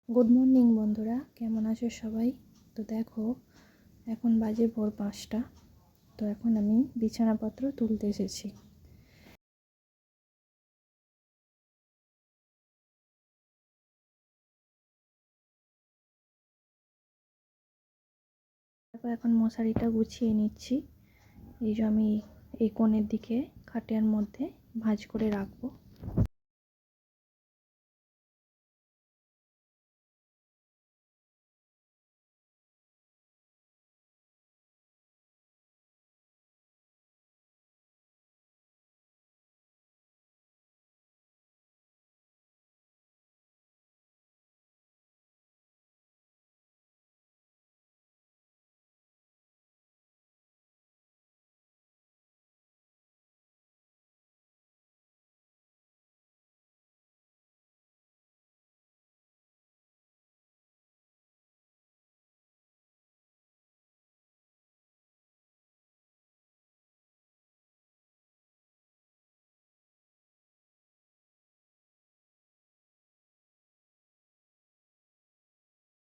Good morning বন্ধুরা, কেমন আছো সবাই? তো দেখো, এখন বাজে ভোর 5টা। তো এখন আমি বিছানাপত্র তুলতে এসেছি। দেখো, এখন মশারিটা গুছিয়ে নিচ্ছি। এই যে আমি এই কোণের দিকে খাটের মধ্যে ভাঁজ করে রাখবো।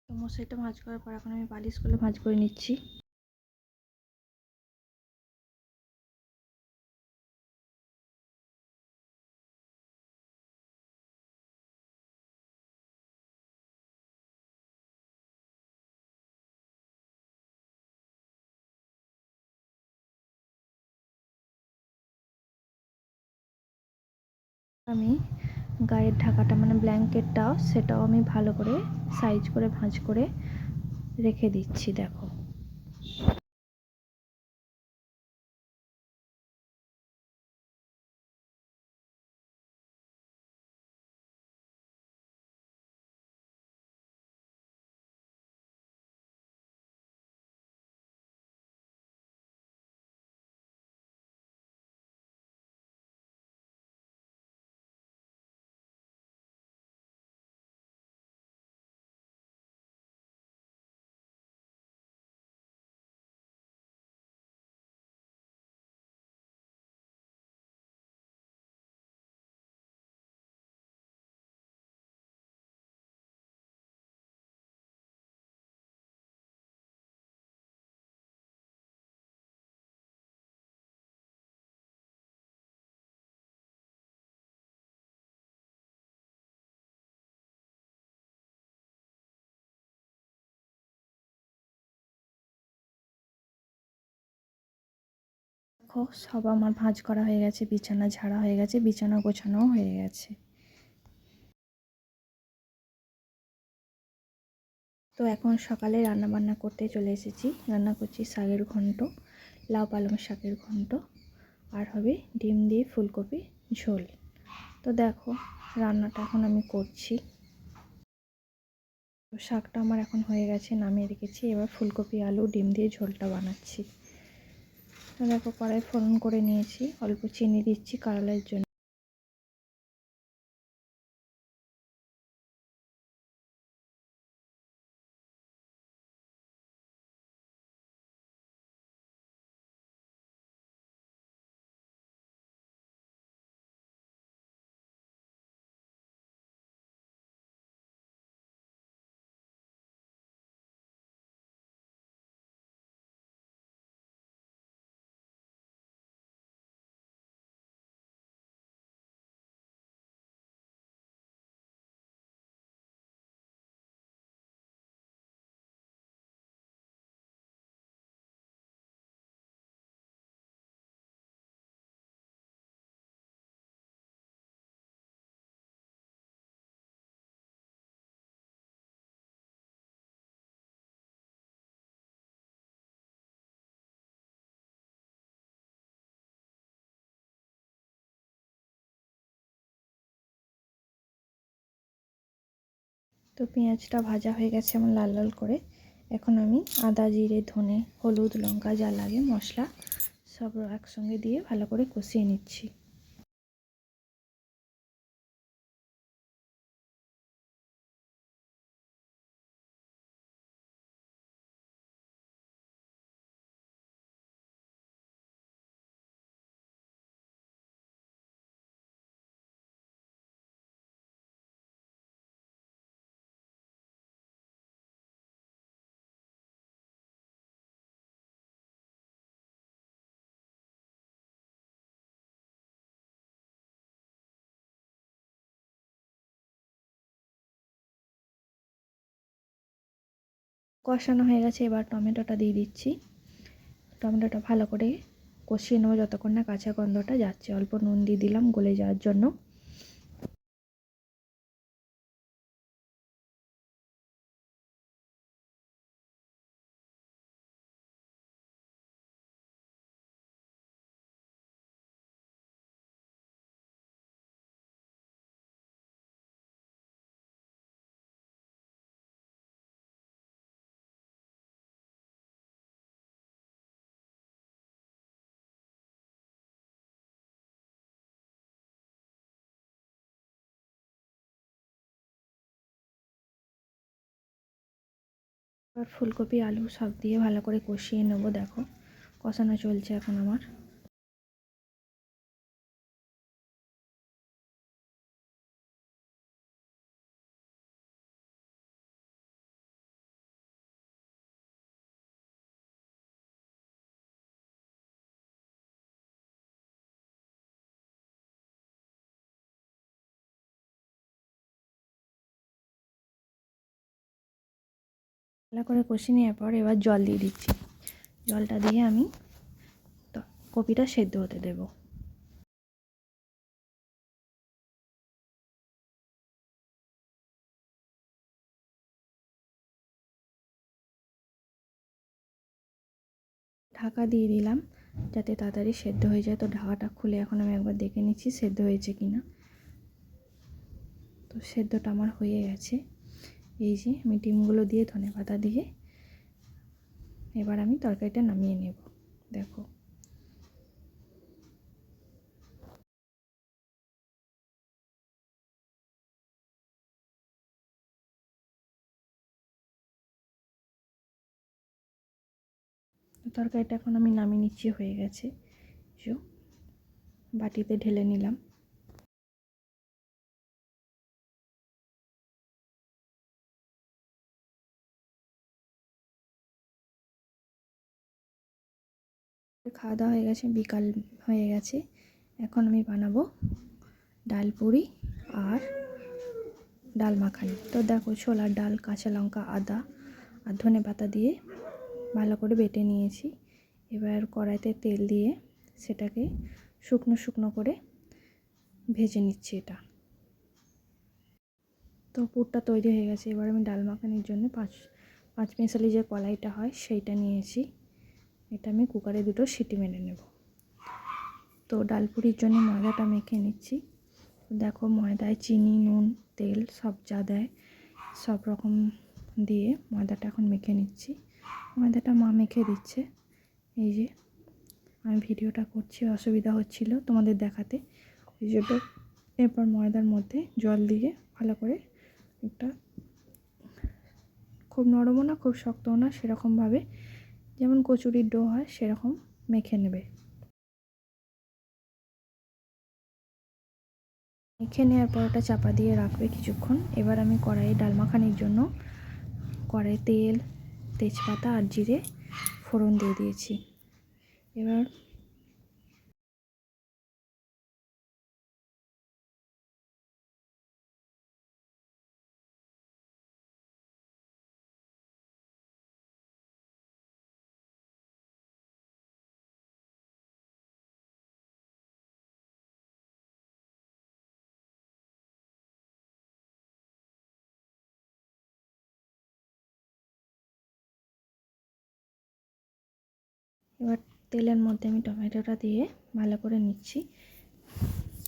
তো মশারিটা ভাঁজ করার পর এখন আমি বালিশগুলো ভাঁজ করে নিচ্ছি। আমি গায়ের ঢাকাটা মানে ব্ল্যাঙ্কেটটাও সেটাও আমি ভালো করে সাইজ করে ভাঁজ করে রেখে দিচ্ছি। দেখো, দেখো সব আমার ভাঁজ করা হয়ে গেছে, বিছানা ঝাড়া হয়ে গেছে, বিছানা গোছানোও হয়ে গেছে। তো এখন সকালে রান্না বান্না করতে চলে এসেছি। রান্না করছি শাকের ঘন্ট, লাউ পালং শাকের ঘন্ট, আর হবে ডিম দিয়ে ফুলকপি ঝোল। তো দেখো, রান্নাটা এখন আমি করছি। তো শাকটা আমার এখন হয়ে গেছে, নামিয়ে রেখেছি। এবার ফুলকপি আলু ডিম দিয়ে ঝোলটা বানাচ্ছি। তো দেখো, কড়াই ফোড়ন করে নিয়েছি, অল্প চিনি দিচ্ছি কালারের জন্য। তো পেঁয়াজটা ভাজা হয়ে গেছে আমার লাল লাল করে। এখন আমি আদা জিরে ধনে হলুদ লঙ্কা যা লাগে মশলা সব একসঙ্গে দিয়ে ভালো করে কষিয়ে নিচ্ছি। কষানো হয়ে গেছে, এবার টমেটোটা দিয়ে দিচ্ছি। টমেটোটা ভালো করে কষিয়ে নেবো যতক্ষণ না কাঁচা গন্ধটা যাচ্ছে। অল্প নুন দিয়ে দিলাম গলে যাওয়ার জন্য। এবার ফুলকপি আলু সব দিয়ে ভালো করে কষিয়ে নেবো। দেখো কষানো চলছে এখন আমার। ভালো করে কষিয়ে নেওয়ার পর এবার জল দিয়ে দিচ্ছি। জলটা দিয়ে আমি কপিটা সেদ্ধ হতে দেবো। ঢাকা দিয়ে দিলাম যাতে তাড়াতাড়ি সেদ্ধ হয়ে যায়। তো ঢাকাটা খুলে এখন আমি একবার দেখে নিচ্ছি সেদ্ধ হয়েছে কিনা। তো সেদ্ধটা আমার হয়ে গেছে। এই যে আমি ডিমগুলো দিয়ে ধনেপাতা দিয়ে এবার আমি তরকারিটা নামিয়ে নেব। দেখো তরকারিটা এখন আমি নামিয়ে নিচ্ছি, হয়ে গেছে। বাটিতে ঢেলে নিলাম। খাওয়া দাওয়া হয়ে গেছে, বিকাল হয়ে গেছে। এখন আমি বানাবো ডাল পুরি আর ডাল মাখানি। তো দেখো ছোলার ডাল, কাঁচা লঙ্কা, আদা আর ধনেপাতা দিয়ে ভালো করে বেটে নিয়েছি। এবার কড়াইতে তেল দিয়ে সেটাকে শুকনো শুকনো করে ভেজে নিচ্ছি এটা। তো পুরটা তৈরি হয়ে গেছে। এবার আমি ডাল মাখানির জন্য পাঁচ মেশালি যে কড়াইটা হয় সেইটা নিয়েছি। এটা আমি কুকারে 2টো সিটি মেরে নেব। তো ডাল পুরির জন্য ময়দাটা মেখে নিচ্ছি। দেখো ময়দায় চিনি, নুন, তেল সব যা দেয় সব রকম দিয়ে ময়দাটা এখন মেখে নিচ্ছি। ময়দাটা মা মেখে দিচ্ছে। এই যে আমি ভিডিওটা করছি, অসুবিধা হচ্ছিল তোমাদের দেখাতে, ওই জন্য। এরপর ময়দার মধ্যে জল দিয়ে ভালো করে একটা, খুব নরমও না খুব শক্তও না, সেরকমভাবে যেমন কচুরির ডো হয় সেরকম মেখে নেবে। মেখে নেওয়ার পর ওটা চাপা দিয়ে রাখবে কিছুক্ষণ। এবার আমি কড়াইয়ে ডাল মাখানির জন্য কড়াই তেল, তেজপাতা আর জিরে ফোড়ন দিয়ে দিয়েছি। এবার তেলের মধ্যে আমি টমেটোটা দিয়ে ভালো করে নিচ্ছি,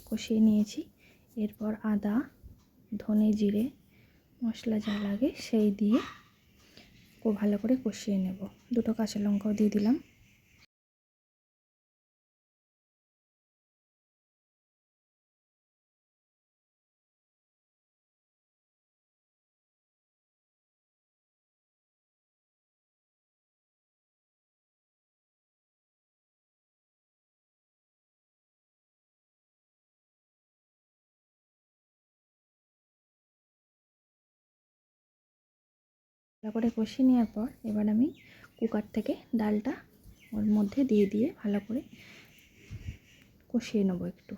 কষিয়ে নিয়েছি। এরপর আদা, ধনে, জিরে মশলা যা লাগে সেই দিয়ে খুব ভালো করে কষিয়ে নেব। 2টো কাঁচা লঙ্কাও দিয়ে দিলাম। ভালো করে কষিয়ে নেওয়ার পর এবার আমি কুকার থেকে ডালটা ওর মধ্যে দিয়ে ভালো করে কষিয়ে নেব একটু।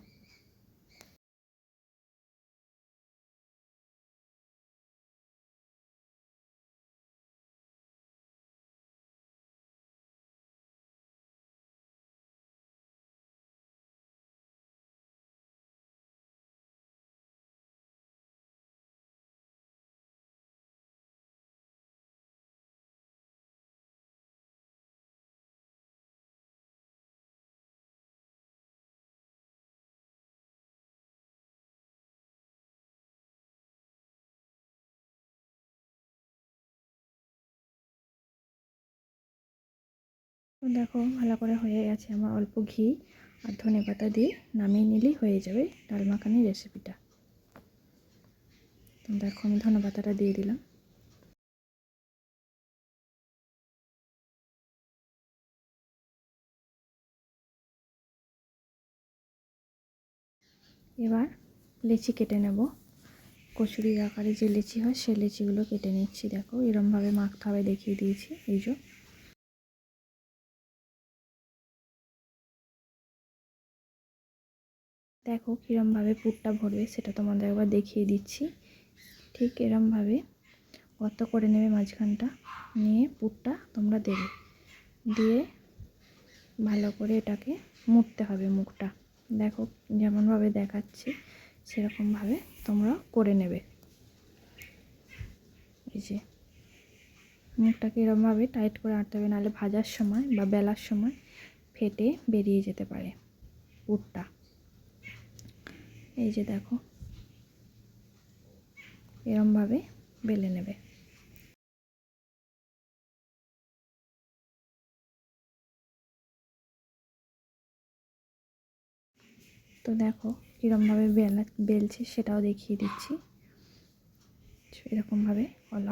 দেখো ভালো করে হয়ে গেছে আমার, অল্প ঘি আর ধনেপাতা দিয়ে নামিয়ে নিলেই হয়ে যাবে ডাল মাখানি রেসিপিটা। তো দেখো আমি ধনেপাতাটা দিয়ে দিলাম। এবার লেচি কেটে নেব। কচুরির আকারে যে লেচি হয় সেই লেচিগুলো কেটে নিচ্ছি। দেখো এরমভাবে মাখতে হবে, দেখিয়ে দিয়েছি। এই যে দেখো কীরমভাবে পুরটা ভরবে সেটা তোমাদের একবার দেখিয়ে দিচ্ছি। ঠিক এরমভাবে গর্ত করে নেবে মাঝখানটা, নিয়ে পুরটা তোমরা দেবে, দিয়ে ভালো করে এটাকে মুড়তে হবে মুখটা। দেখো যেমনভাবে দেখাচ্ছি সেরকমভাবে তোমরা করে নেবে। এই যে মুখটাকে এরকমভাবে টাইট করে আনতে হবে, নাহলে ভাজার সময় বা বেলার সময় ফেটে বেরিয়ে যেতে পারে পুরটা। এই যে দেখো এরকমভাবে বেলে নেবে। তো দেখো কীরকমভাবে বেলছি সেটাও দেখিয়ে দিচ্ছি। এরকমভাবে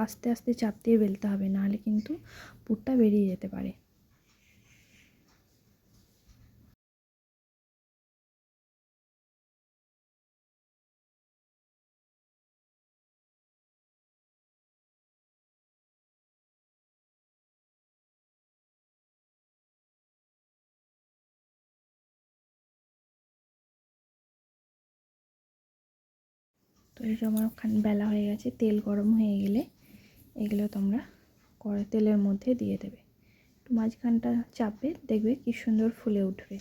আস্তে আস্তে চাপ দিয়ে বেলতে হবে, নাহলে কিন্তু পুরটা বেরিয়ে যেতে পারে। তো এই যে আমার বেলা হয়ে গেছে। তেল গরম হয়ে গেলে এগুলো তোমরা তেলের মধ্যে দিয়ে দেবে। একটু মাঝখানটা চাপবে, দেখবে কি সুন্দর ফুলে উঠবে।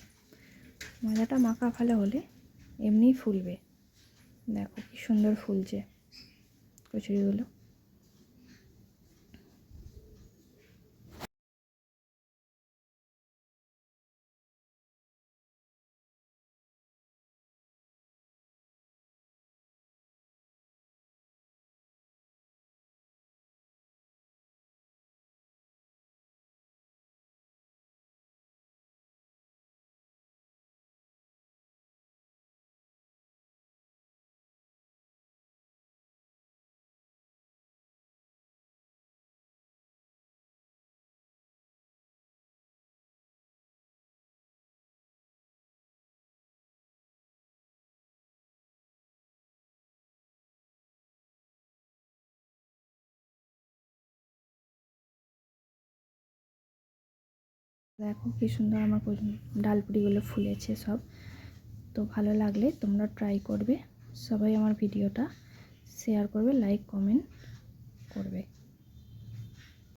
ময়দাটা মাখা ভালো হলে এমনিই ফুলবে। দেখো কি সুন্দর ফুলছে কচুরিগুলো। দেখো কি সুন্দর আমার ডালপুরিগুলো ফুলেছে সব। তো ভালো লাগলে তোমরা ট্রাই করবে। সবাই আমার ভিডিওটা শেয়ার করবে, লাইক কমেন্ট